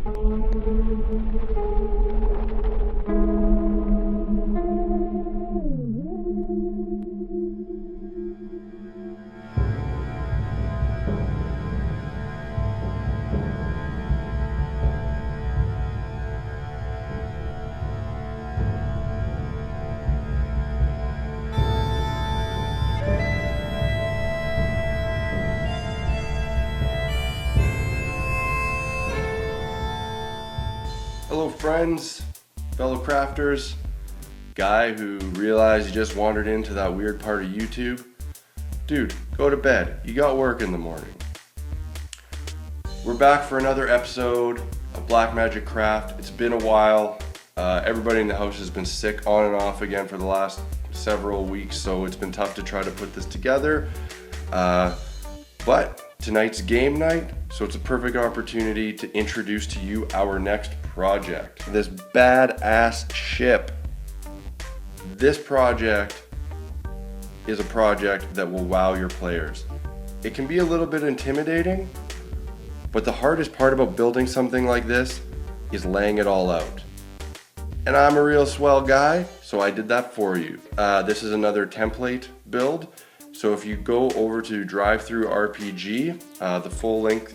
Hello friends, fellow crafters, guy who realized he just wandered into that weird part of YouTube. Dude, go to bed, you got work in the morning. We're back for another episode of Black Magic Craft. It's been a while. Everybody in the house has been sick on and off again for the last several weeks, so it's been tough to try to put this together. But tonight's game night, so it's a perfect opportunity to introduce to you our next project. This badass ship. This project is a project that will wow your players. It can be a little bit intimidating, but the hardest part about building something like this is laying it all out. And I'm a real swell guy, so I did that for you. This is another template build. So if you go over to DriveThruRPG, the full link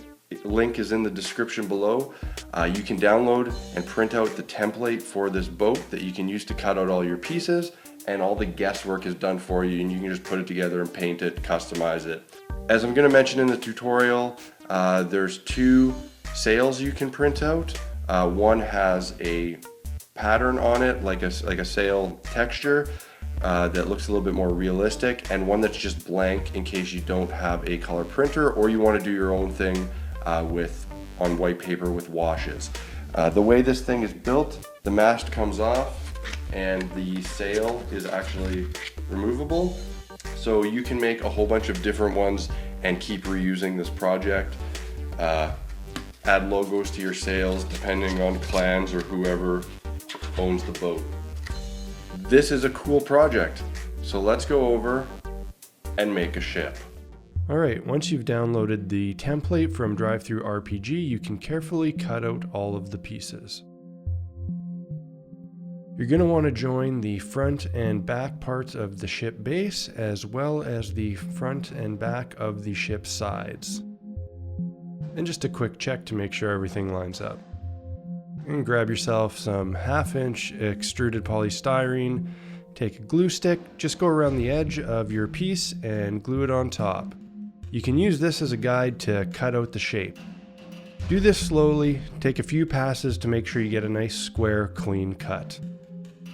is in the description below. You can download and print out the template for this boat that you can use to cut out all your pieces, and all the guesswork is done for you, and you can just put it together and paint it, customize it. As I'm going to mention in the tutorial, there's two sails you can print out. One has a pattern on it, like a sail texture, that looks a little bit more realistic, and one that's just blank in case you don't have a color printer or you want to do your own thing on white paper with washes. The way this thing is built, the mast comes off and the sail is actually removable, so you can make a whole bunch of different ones and keep reusing this project. Add logos to your sails depending on clans or whoever owns the boat. This is a cool project, so let's go over and make a ship. Alright, once you've downloaded the template from DriveThruRPG, you can carefully cut out all of the pieces. You're going to want to join the front and back parts of the ship base, as well as the front and back of the ship's sides. And just a quick check to make sure everything lines up. And grab yourself some 1/2-inch extruded polystyrene, take a glue stick, just go around the edge of your piece and glue it on top. You can use this as a guide to cut out the shape. Do this slowly, take a few passes to make sure you get a nice square, clean cut.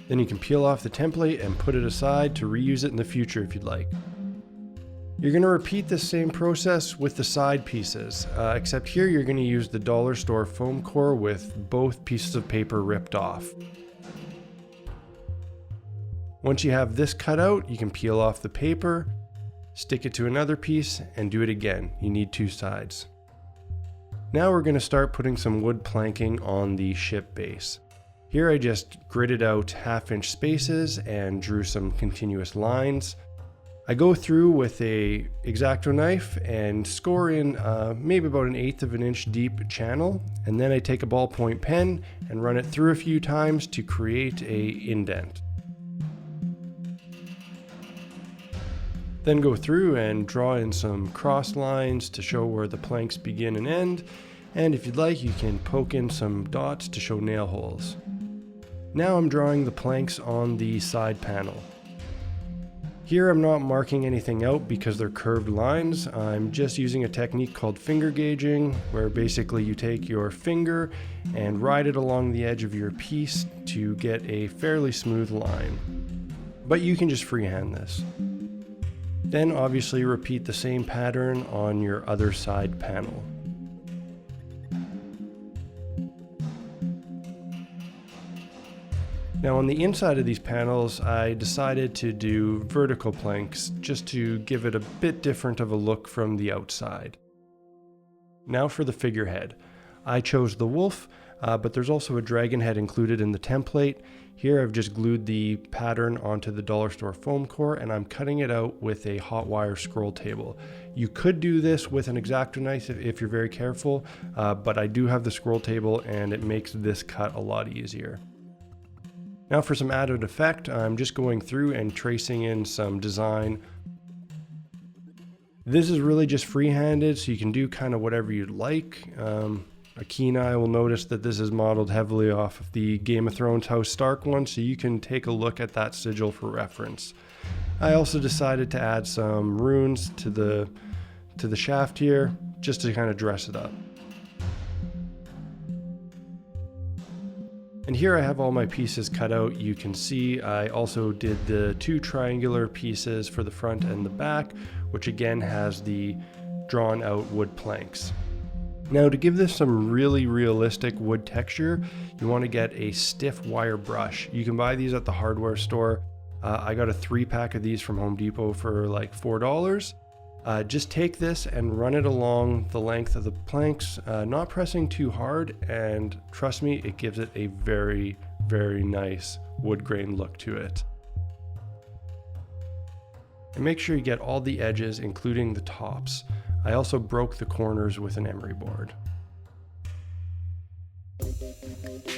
Then you can peel off the template and put it aside to reuse it in the future if you'd like. You're going to repeat the same process with the side pieces, except here you're going to use the dollar store foam core with both pieces of paper ripped off. Once you have this cut out, you can peel off the paper, stick it to another piece, and do it again. You need two sides. Now we're going to start putting some wood planking on the ship base. Here I just gridded out 1/2-inch spaces and drew some continuous lines. I go through with a X-Acto knife and score in maybe about 1/8 of an inch deep channel, and then I take a ballpoint pen and run it through a few times to create a indent. Then go through and draw in some cross lines to show where the planks begin and end, and if you'd like you can poke in some dots to show nail holes. Now I'm drawing the planks on the side panel. Here I'm not marking anything out because they're curved lines. I'm just using a technique called finger gauging, where basically you take your finger and ride it along the edge of your piece to get a fairly smooth line. But you can just freehand this. Then obviously repeat the same pattern on your other side panel. Now on the inside of these panels, I decided to do vertical planks just to give it a bit different of a look from the outside. Now for the figurehead. I chose the wolf, but there's also a dragon head included in the template. Here I've just glued the pattern onto the dollar store foam core and I'm cutting it out with a hot wire scroll table. You could do this with an X-Acto knife if you're very careful, but I do have the scroll table and it makes this cut a lot easier. Now for some added effect, I'm just going through and tracing in some design. This is really just free-handed, so you can do kind of whatever you'd like. A keen eye will notice that this is modeled heavily off of the Game of Thrones House Stark one, so you can take a look at that sigil for reference. I also decided to add some runes to the shaft here, just to kind of dress it up. And here I have all my pieces cut out. You can see I also did the 2 triangular pieces for the front and the back, which again has the drawn out wood planks. Now to give this some really realistic wood texture, you want to get a stiff wire brush. You can buy these at the hardware store. I got a 3-pack of these from Home Depot for like $4. Just take this and run it along the length of the planks, not pressing too hard, and trust me, it gives it a very, very nice wood grain look to it. And make sure you get all the edges, including the tops. I also broke the corners with an emery board.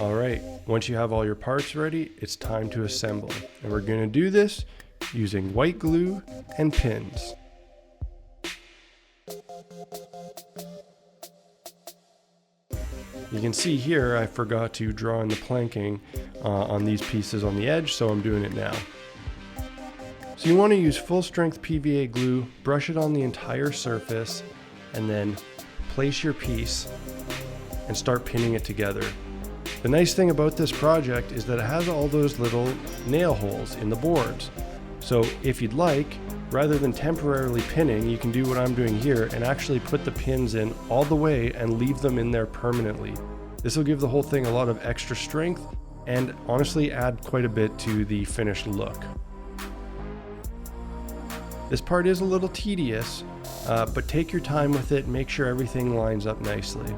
Alright, once you have all your parts ready, it's time to assemble. And we're going to do this using white glue and pins. You can see here I forgot to draw in the planking on these pieces on the edge, so I'm doing it now. So you want to use full strength PVA glue, brush it on the entire surface, and then place your piece and start pinning it together. The nice thing about this project is that it has all those little nail holes in the boards. So if you'd like, rather than temporarily pinning, you can do what I'm doing here and actually put the pins in all the way and leave them in there permanently. This will give the whole thing a lot of extra strength and honestly add quite a bit to the finished look. This part is a little tedious, but take your time with it, make sure everything lines up nicely.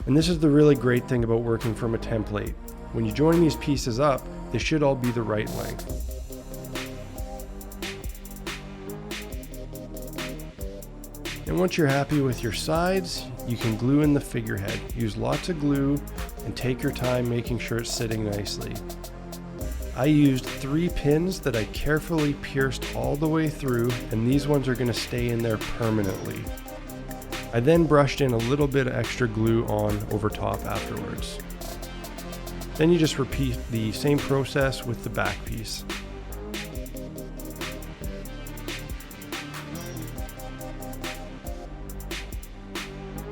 And this is the really great thing about working from a template. When you join these pieces up, they should all be the right length. And once you're happy with your sides, you can glue in the figurehead. Use lots of glue and take your time making sure it's sitting nicely. I used 3 pins that I carefully pierced all the way through, and these ones are going to stay in there permanently. I then brushed in a little bit of extra glue on over top afterwards. Then you just repeat the same process with the back piece.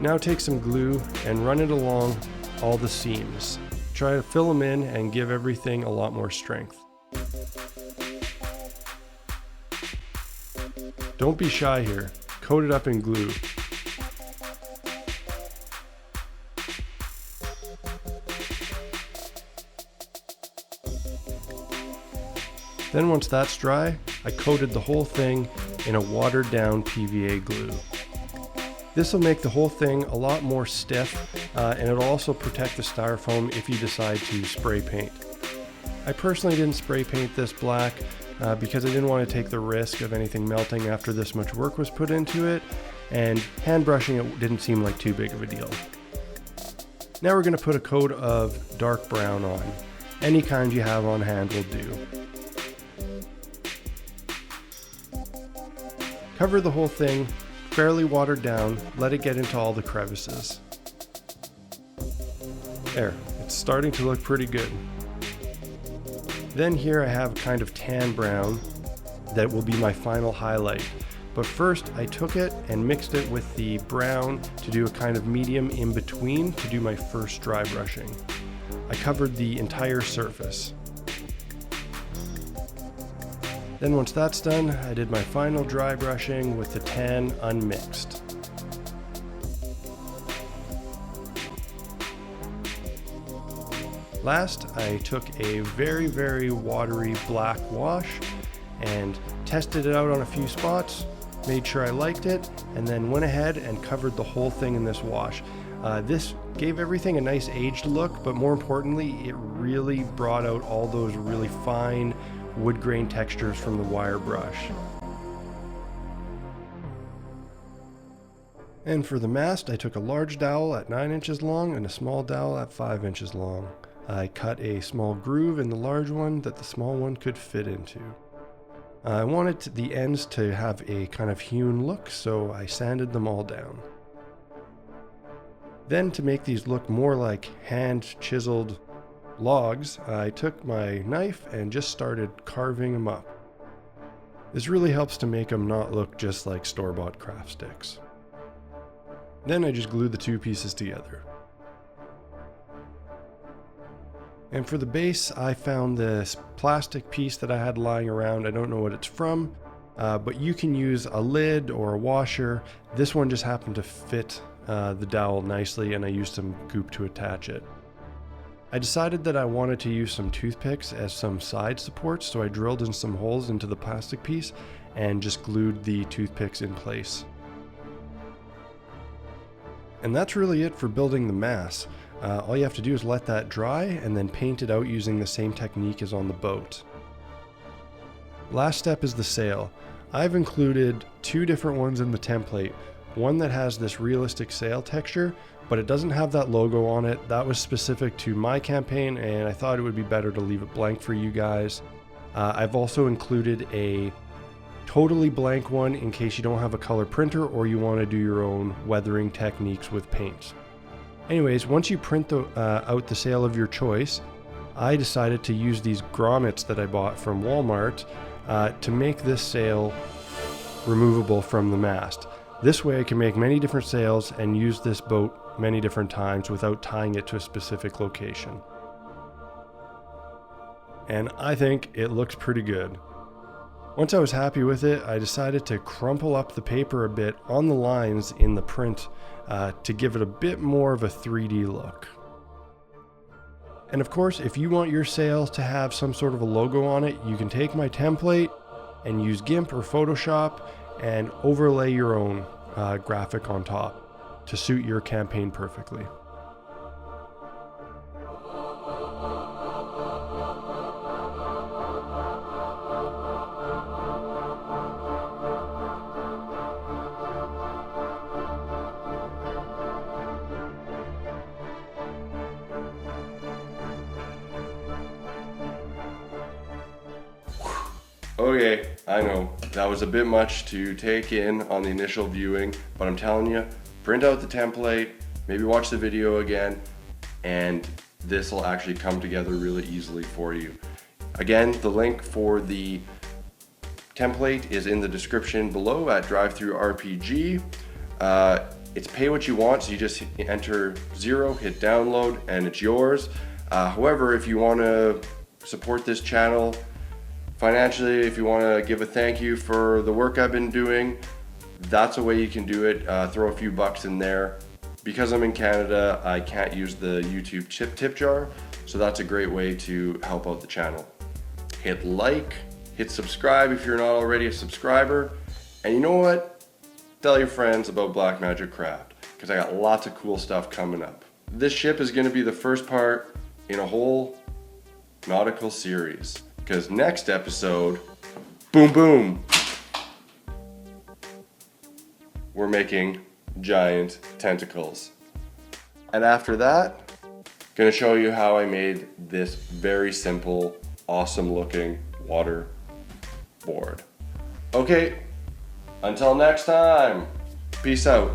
Now take some glue and run it along all the seams. Try to fill them in and give everything a lot more strength. Don't be shy here. Coat it up in glue. Then once that's dry, I coated the whole thing in a watered down PVA glue. This will make the whole thing a lot more stiff, and it'll also protect the styrofoam if you decide to spray paint. I personally didn't spray paint this black because I didn't want to take the risk of anything melting after this much work was put into it, and hand brushing it didn't seem like too big of a deal. Now we're going to put a coat of dark brown on. Any kind you have on hand will do. Cover the whole thing, fairly watered down, let it get into all the crevices. There, it's starting to look pretty good. Then here I have kind of tan brown that will be my final highlight. But first I took it and mixed it with the brown to do a kind of medium in between to do my first dry brushing. I covered the entire surface. Then once that's done, I did my final dry brushing with the tan unmixed. Last, I took a very, very watery black wash and tested it out on a few spots, made sure I liked it, and then went ahead and covered the whole thing in this wash. This gave everything a nice aged look, but more importantly, it really brought out all those really fine wood grain textures from the wire brush. And for the mast, I took a large dowel at 9 inches long and a small dowel at 5 inches long. I cut a small groove in the large one that the small one could fit into. I wanted the ends to have a kind of hewn look, so I sanded them all down. Then, to make these look more like hand-chiseled logs, I took my knife and just started carving them up. This really helps to make them not look just like store-bought craft sticks. Then I just glued the two pieces together. And for the base, I found this plastic piece that I had lying around. I don't know what it's from, but you can use a lid or a washer. This one just happened to fit the dowel nicely, and I used some goop to attach it. I decided that I wanted to use some toothpicks as some side supports, so I drilled in some holes into the plastic piece and just glued the toothpicks in place. And that's really it for building the mast. All you have to do is let that dry and then paint it out using the same technique as on the boat. Last step is the sail. I've included two different ones in the template. One that has this realistic sail texture, but it doesn't have that logo on it. That was specific to my campaign, and I thought it would be better to leave it blank for you guys. I've also included a totally blank one in case you don't have a color printer or you want to do your own weathering techniques with paints. Anyways, once you print out the sail of your choice, I decided to use these grommets that I bought from Walmart to make this sail removable from the mast. This way I can make many different sails and use this boat many different times without tying it to a specific location. And I think it looks pretty good. Once I was happy with it, I decided to crumple up the paper a bit on the lines in the print to give it a bit more of a 3D look. And of course, if you want your sail to have some sort of a logo on it, you can take my template and use GIMP or Photoshop and overlay your own graphic on top to suit your campaign perfectly. Okay, I know, that was a bit much to take in on the initial viewing, but I'm telling you, print out the template, maybe watch the video again, and this will actually come together really easily for you. Again, the link for the template is in the description below at DriveThruRPG. It's pay what you want, so you just enter 0, hit download, and it's yours. However, if you want to support this channel financially, if you want to give a thank you for the work I've been doing, that's a way you can do it. Throw a few bucks in there. Because I'm in Canada, I can't use the YouTube tip jar, so that's a great way to help out the channel. Hit like, hit subscribe if you're not already a subscriber, and you know what? Tell your friends about Black Magic Craft, because I got lots of cool stuff coming up. This ship is going to be the first part in a whole nautical series. Because next episode, boom boom, we're making giant tentacles. And after that, gonna show you how I made this very simple, awesome looking water board. Okay, until next time, peace out.